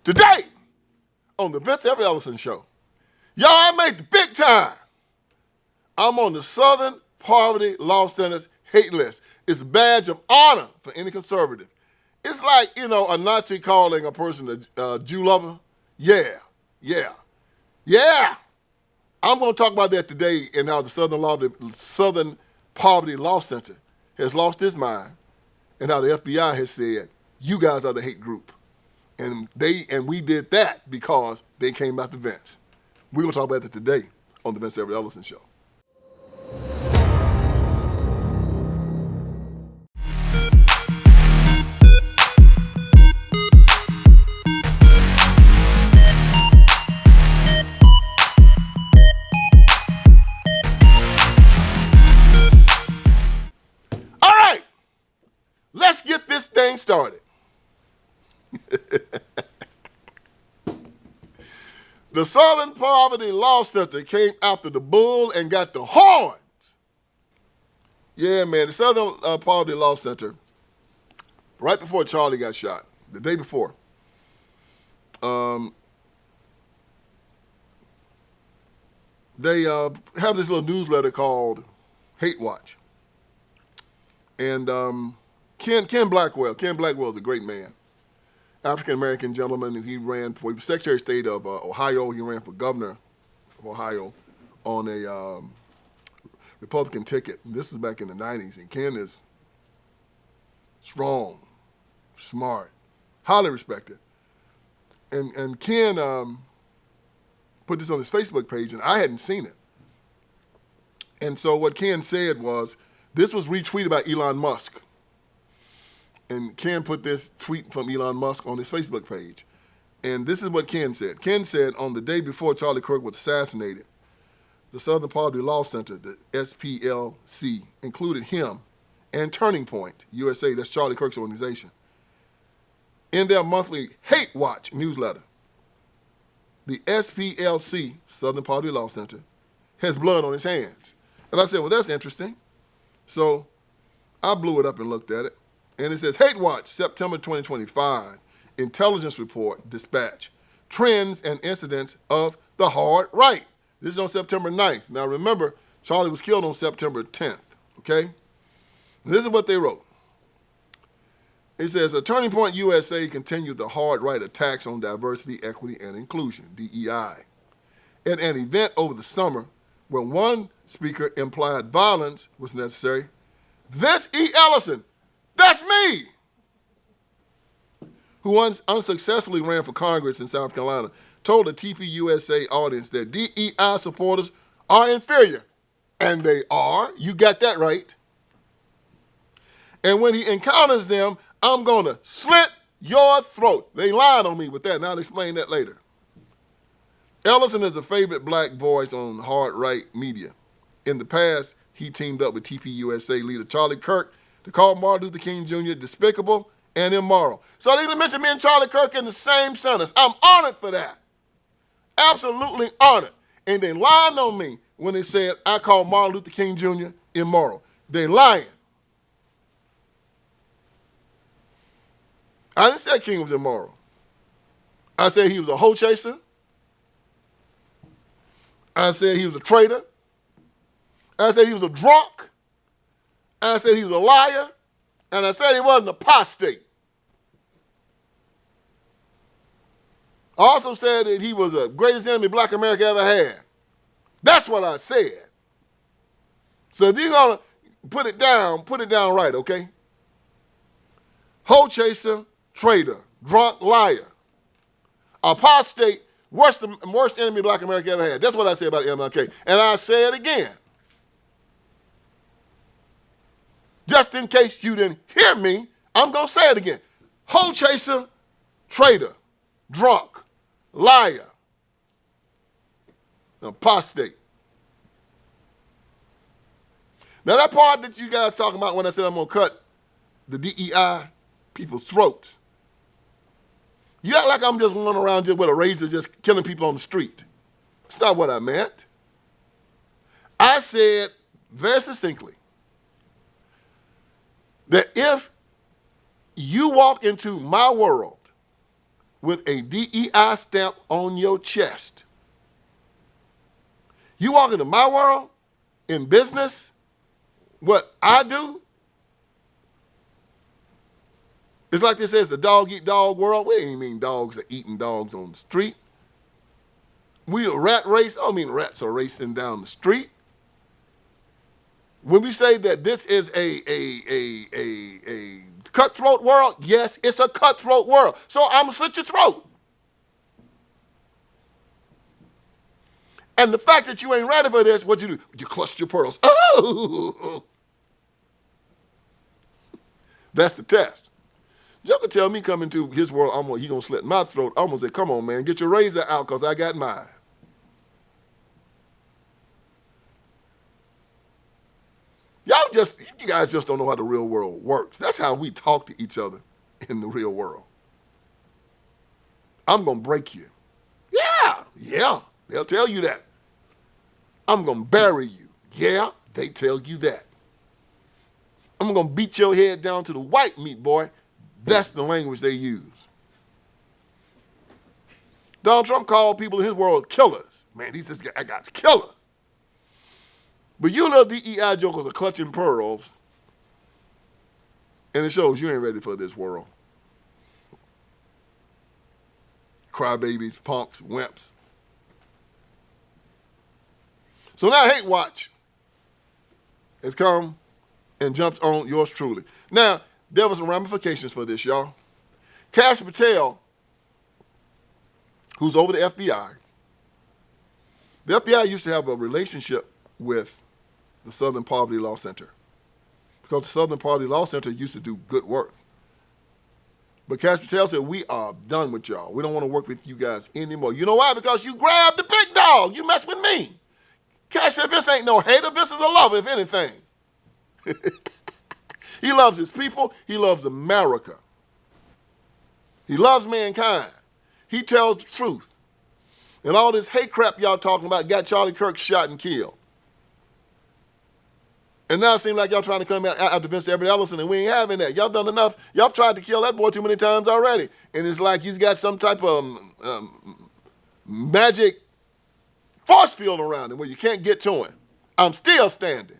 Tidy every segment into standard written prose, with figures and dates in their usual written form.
Today, on the Vince Everett Ellison Show, y'all, I made the big time. I'm on the Southern Poverty Law Center's hate list. It's a badge of honor for any conservative. It's like, a Nazi calling a person a Jew lover. Yeah. I'm going to talk about that today and how the Southern Poverty Law Center has lost its mind and how the FBI has said, you guys are the hate group. And we did that because they came after Vince. We're going to talk about that today on the Vince Everett Ellison Show. All right, let's get this thing started. The Southern Poverty Law Center came after the bull and got the horns. Yeah, man, the Southern Poverty Law Center, right before Charlie got shot, the day before, they have this little newsletter called Hate Watch. And Ken Blackwell is a great man. African-American gentleman. He was Secretary of State of Ohio. He ran for governor of Ohio on a Republican ticket. And this was back in the 90s. And Ken is strong, smart, highly respected. And Ken put this on his Facebook page, and I hadn't seen it. And so what Ken said was, this was retweeted by Elon Musk. And Ken put this tweet from Elon Musk on his Facebook page. And this is what Ken said. Ken said, on the day before Charlie Kirk was assassinated, the Southern Poverty Law Center, the SPLC, included him and Turning Point USA, that's Charlie Kirk's organization, in their monthly Hate Watch newsletter. The SPLC, Southern Poverty Law Center, has blood on its hands. And I said, well, that's interesting. So I blew it up and looked at it. And it says, Hate Watch, September 2025, Intelligence Report, Dispatch, Trends and Incidents of the Hard Right. This is on September 9th. Now remember, Charlie was killed on September 10th, okay? And this is what they wrote. It says, a Turning Point USA continued the hard right attacks on diversity, equity, and inclusion, DEI. At an event over the summer where one speaker implied violence was necessary, Vince E. Ellison, that's me, who unsuccessfully ran for Congress in South Carolina, told the TPUSA audience that DEI supporters are inferior. And they are. You got that right. And when he encounters them, I'm going to slit your throat. They lied on me with that, and I'll explain that later. Ellison is a favorite black voice on hard right media. In the past, he teamed up with TPUSA leader Charlie Kirk to call Martin Luther King Jr. despicable and immoral. So they even mentioned me and Charlie Kirk in the same sentence. I'm honored for that. Absolutely honored. And they lied on me when they said I called Martin Luther King Jr. immoral. They lying. I didn't say King was immoral. I said he was a hoe chaser. I said he was a traitor. I said he was a drunk. I said he was a liar. And I said he was an apostate. I also said that he was the greatest enemy Black America ever had. That's what I said. So if you're going to put it down right, okay? Hoe chaser, traitor, drunk, liar, apostate, worst enemy Black America ever had. That's what I said about MLK. And I say it again. Just in case you didn't hear me, I'm going to say it again. Hoe chaser, traitor, drunk, liar, apostate. Now that part that you guys talking about when I said I'm going to cut the DEI people's throats, you act like I'm just going around just with a razor just killing people on the street. That's not what I meant. I said very succinctly that if you walk into my world with a DEI stamp on your chest. You walk into my world, in business, what I do, it's like this says the dog eat dog world. We ain't mean dogs are eating dogs on the street. We a rat race. I don't mean rats are racing down the street. When we say that this is a cutthroat world, yes, it's a cutthroat world. So I'm gonna slit your throat. And the fact that you ain't ready for this, what you do? You clutch your pearls. Oh, that's the test. Y'all can tell me coming to his world, he gonna slit my throat. I'm gonna say, come on, man, get your razor out, because I got mine. You guys just don't know how the real world works. That's how we talk to each other in the real world. I'm gonna break you. Yeah, they'll tell you that. I'm gonna bury you. Yeah, they tell you that. I'm gonna beat your head down to the white meat, boy. That's the language they use. Donald Trump called people in his world killers. Man, this guy's killer. But you little DEI jokers are clutching pearls, and it shows you ain't ready for this world. Crybabies, punks, wimps. So now Hate Watch has come and jumped on yours truly. Now, there were some ramifications for this, y'all. Kash Patel, who's over the FBI used to have a relationship with the Southern Poverty Law Center, because the Southern Poverty Law Center used to do good work. But Kash Patel said, we are done with y'all. We don't want to work with you guys anymore. You know why? Because you grabbed the big dog. You mess with me. Kash said, this ain't no hater. This is a lover, if anything. He loves his people. He loves America. He loves mankind. He tells the truth. And all this hate crap y'all talking about got Charlie Kirk shot and killed. And now it seems like y'all trying to come out after Vince Everett Ellison, and we ain't having that. Y'all done enough. Y'all tried to kill that boy too many times already. And it's like he's got some type of magic force field around him where you can't get to him. I'm still standing.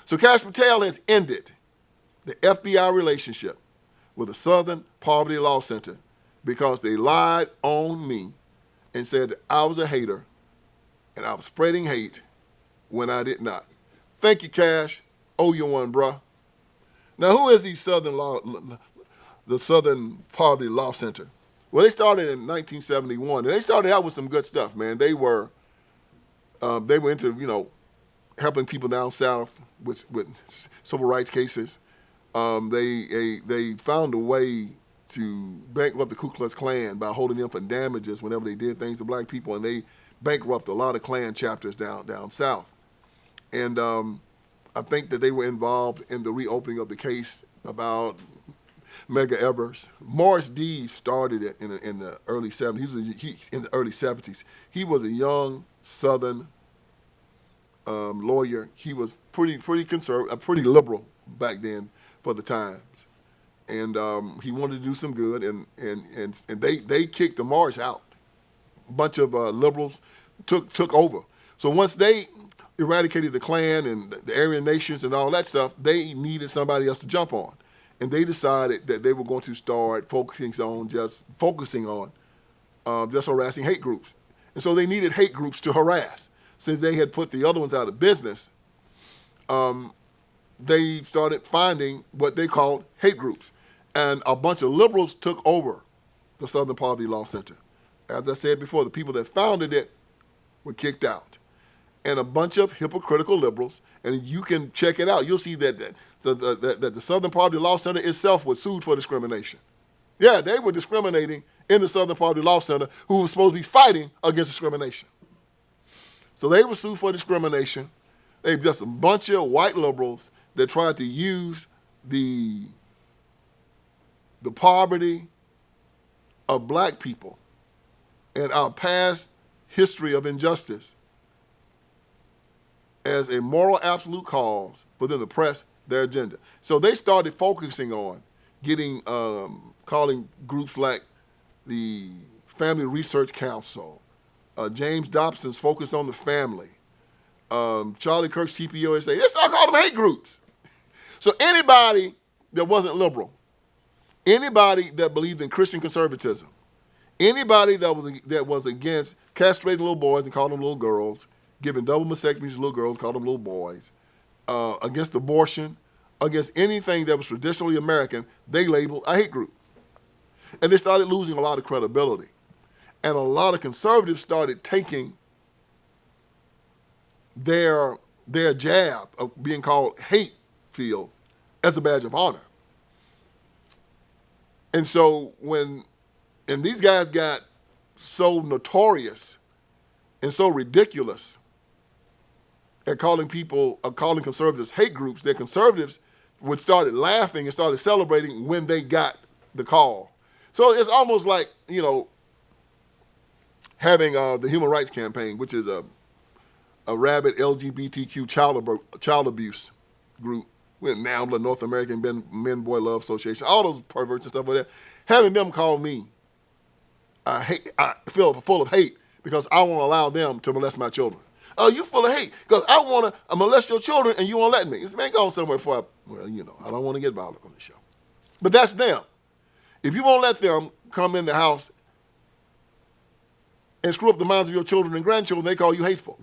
So Kash Patel has ended the FBI relationship with the Southern Poverty Law Center because they lied on me and said that I was a hater and I was spreading hate when I did not. Thank you, Kash. Owe you one, bruh. Now, who is the Southern Poverty Law Center? Well, they started in 1971, and they started out with some good stuff, man. They were into, helping people down south with civil rights cases. They found a way to bankrupt the Ku Klux Klan by holding them for damages whenever they did things to black people, and they bankrupted a lot of Klan chapters down south. And I think that they were involved in the reopening of the case about Medgar Evers. Morris D started it in the early 70s. In the early 70s. He was a young Southern lawyer. He was pretty conservative, pretty liberal back then for the times. And he wanted to do some good, and they kicked the Morris out. A bunch of liberals took over. So once they eradicated the Klan and the Aryan nations and all that stuff, they needed somebody else to jump on. And they decided that they were going to start focusing on just harassing hate groups. And so they needed hate groups to harass. Since they had put the other ones out of business, they started finding what they called hate groups. And a bunch of liberals took over the Southern Poverty Law Center. As I said before, the people that founded it were kicked out. And a bunch of hypocritical liberals, and you can check it out. You'll see that the Southern Poverty Law Center itself was sued for discrimination. Yeah, they were discriminating in the Southern Poverty Law Center, who was supposed to be fighting against discrimination. So they were sued for discrimination. They were just a bunch of white liberals that tried to use the poverty of black people and our past history of injustice as a moral absolute cause for them to press their agenda. So they started focusing on calling groups like the Family Research Council, James Dobson's Focus on the Family, Charlie Kirk, CPOSA. I call them hate groups. So anybody that wasn't liberal, anybody that believed in Christian conservatism, anybody that was against castrating little boys and calling them little girls, giving double mastectomies to little girls, calling them little boys, against abortion, against anything that was traditionally American, they labeled a hate group. And they started losing a lot of credibility. And a lot of conservatives started taking their jab of being called hate-filled as a badge of honor. And so and these guys got so notorious and so ridiculous at calling conservatives hate groups, that conservatives would started laughing and started celebrating when they got the call. So it's almost like, having the Human Rights Campaign, which is a rabid LGBTQ child abuse group, with NAMBLA, North American Men Boy Love Association, all those perverts and stuff like that, having them call me I feel full of hate because I won't allow them to molest my children. Oh, you full of hate because I want to molest your children and you won't let me. This man going somewhere before I don't want to get violent on the show. But that's them. If you won't let them come in the house and screw up the minds of your children and grandchildren, they call you hateful.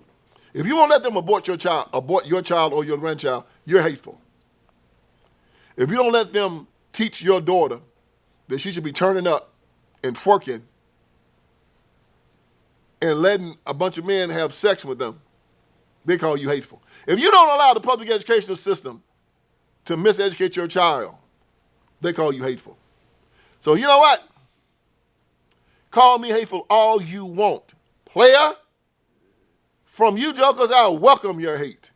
If you won't let them abort your child or your grandchild, you're hateful. If you don't let them teach your daughter that she should be turning up and twerking and letting a bunch of men have sex with them, they call you hateful. If you don't allow the public educational system to miseducate your child, they call you hateful. So you know what? Call me hateful all you want. Player, from you jokers, I welcome your hate.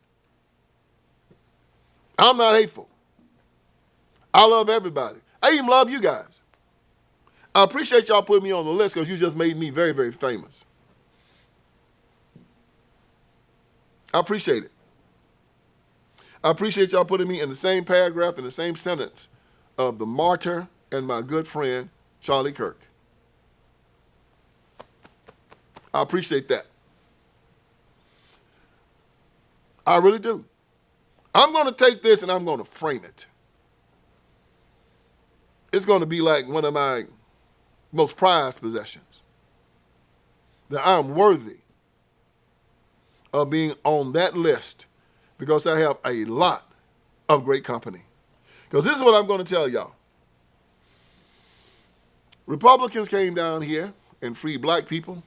I'm not hateful. I love everybody. I even love you guys. I appreciate y'all putting me on the list because you just made me very, very famous. I appreciate it. I appreciate y'all putting me in the same paragraph, in the same sentence of the martyr and my good friend, Charlie Kirk. I appreciate that. I really do. I'm going to take this and I'm going to frame it. It's going to be like one of my most prized possessions. That I'm worthy of being on that list because I have a lot of great company. Because this is what I'm going to tell y'all. Republicans came down here and freed black people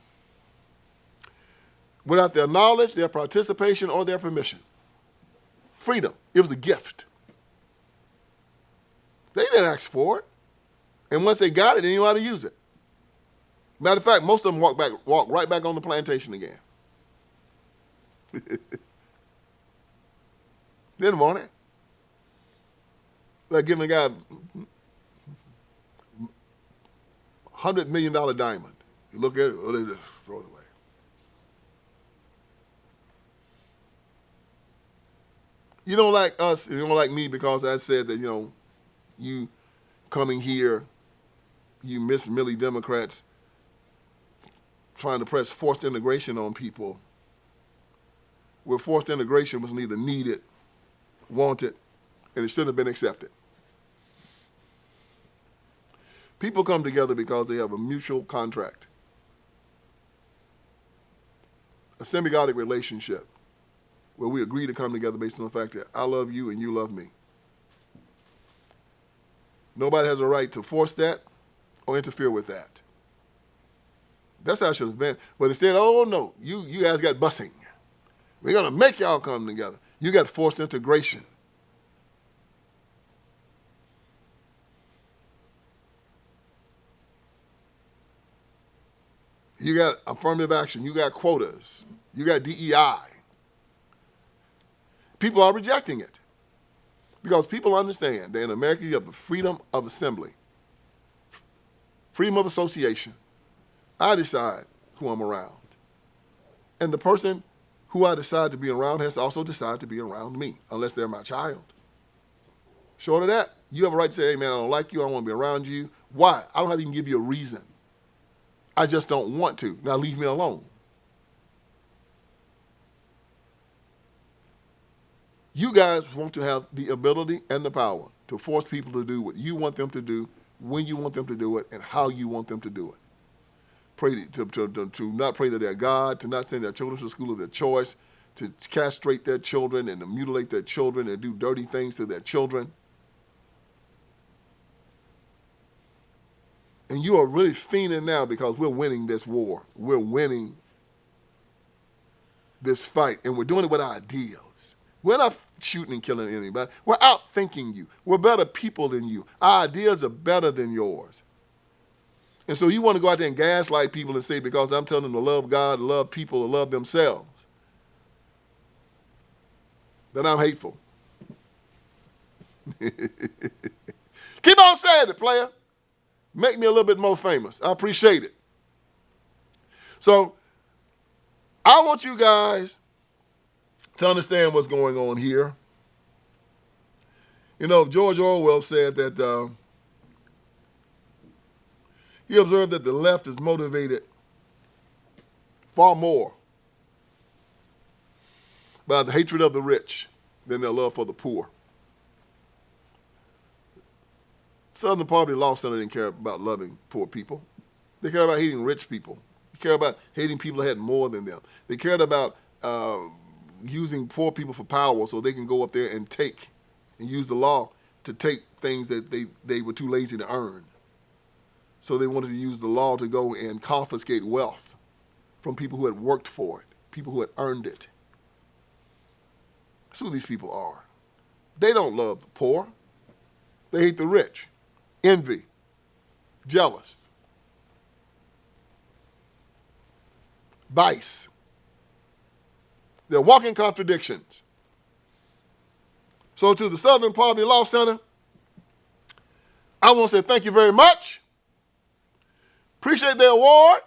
without their knowledge, their participation, or their permission. Freedom. It was a gift. They didn't ask for it. And once they got it, they knew how to use it. Matter of fact, most of them walk right back on the plantation again. Didn't want it. Like giving a guy $100 million diamond. You look at it, oh, they just throw it away. You don't like us, you don't like me because I said that, you coming here, you Miss Millie Democrats trying to press forced integration on people, where forced integration was neither needed, wanted, and it shouldn't have been accepted. People come together because they have a mutual contract, a symbiotic relationship where we agree to come together based on the fact that I love you and you love me. Nobody has a right to force that or interfere with that. That's how it should have been. But instead, oh no, you guys got busing. We're going to make y'all come together. You got forced integration. You got affirmative action. You got quotas. You got DEI. People are rejecting it because people understand that in America you have the freedom of assembly, freedom of association. I decide who I'm around. And the person who I decide to be around has to also decide to be around me, unless they're my child. Short of that, you have a right to say, hey man, I don't like you, I don't want to be around you. Why? I don't have to even give you a reason. I just don't want to. Now leave me alone. You guys want to have the ability and the power to force people to do what you want them to do, when you want them to do it, and how you want them to do it. Pray to not pray to their God, to not send their children to the school of their choice, to castrate their children and to mutilate their children and do dirty things to their children. And you are really fiending now because we're winning this war. We're winning this fight, and we're doing it with our ideals. We're not shooting and killing anybody. We're outthinking you. We're better people than you. Our ideas are better than yours. And so you want to go out there and gaslight people and say, because I'm telling them to love God, to love people, to love themselves, then I'm hateful. Keep on saying it, player. Make me a little bit more famous. I appreciate it. So I want you guys to understand what's going on here. You know, George Orwell said that he observed that the left is motivated far more by the hatred of the rich than their love for the poor. Southern Poverty Law Center didn't care about loving poor people. They cared about hating rich people. They cared about hating people that had more than them. They cared about using poor people for power so they can go up there and take and use the law to take things that they were too lazy to earn. So they wanted to use the law to go and confiscate wealth from people who had worked for it, people who had earned it. That's who these people are. They don't love the poor. They hate the rich. Envy, jealous, vice. They're walking contradictions. So to the Southern Poverty Law Center, I want to say thank you very much. Appreciate the award.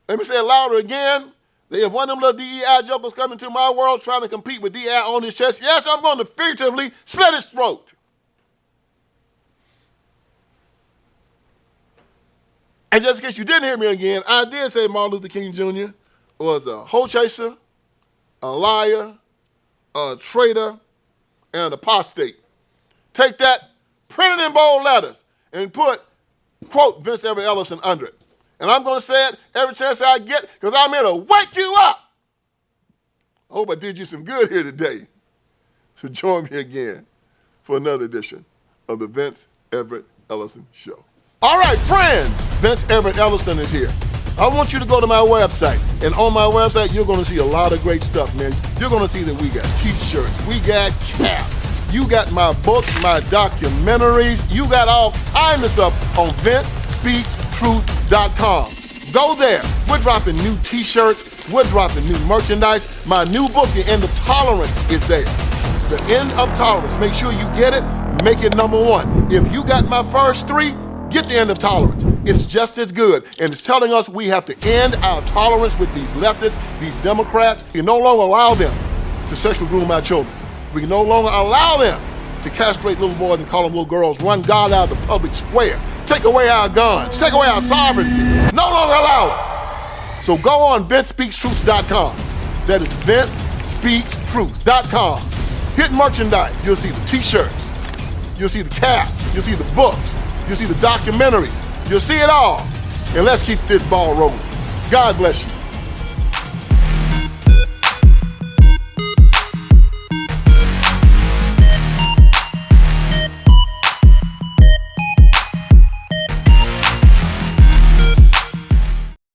Let me say it louder again. They have one of them little DEI jokers coming to my world trying to compete with DEI on his chest. Yes, I'm going to figuratively slit his throat. And just in case you didn't hear me again, I did say Martin Luther King Jr. was a hoe chaser, a liar, a traitor, and an apostate. Take that, print it in bold letters, and put, quote, Vince Everett Ellison under it. And I'm going to say it every chance I get because I'm here to wake you up. I hope I did you some good here today. So join me again for another edition of the Vince Everett Ellison Show. All right, friends, Vince Everett Ellison is here. I want you to go to my website. And on my website, you're going to see a lot of great stuff, man. You're going to see that we got T-shirts, we got caps. You got my books, my documentaries. You got all kinds of stuff on VinceSpeaksTruth.com. Go there. We're dropping new T-shirts. We're dropping new merchandise. My new book, The End of Tolerance, is there. The End of Tolerance. Make sure you get it. Make it #1. If you got my first 3, get The End of Tolerance. It's just as good. And it's telling us we have to end our tolerance with these leftists, these Democrats. We can no longer allow them to sexually groom our children. We can no longer allow them to castrate little boys and call them little girls, run God out of the public square, take away our guns, take away our sovereignty. No longer allow it. So go on VinceSpeaksTruth.com. That is VinceSpeaksTruth.com. Hit merchandise. You'll see the T-shirts. You'll see the caps. You'll see the books. You'll see the documentaries. You'll see it all. And let's keep this ball rolling. God bless you.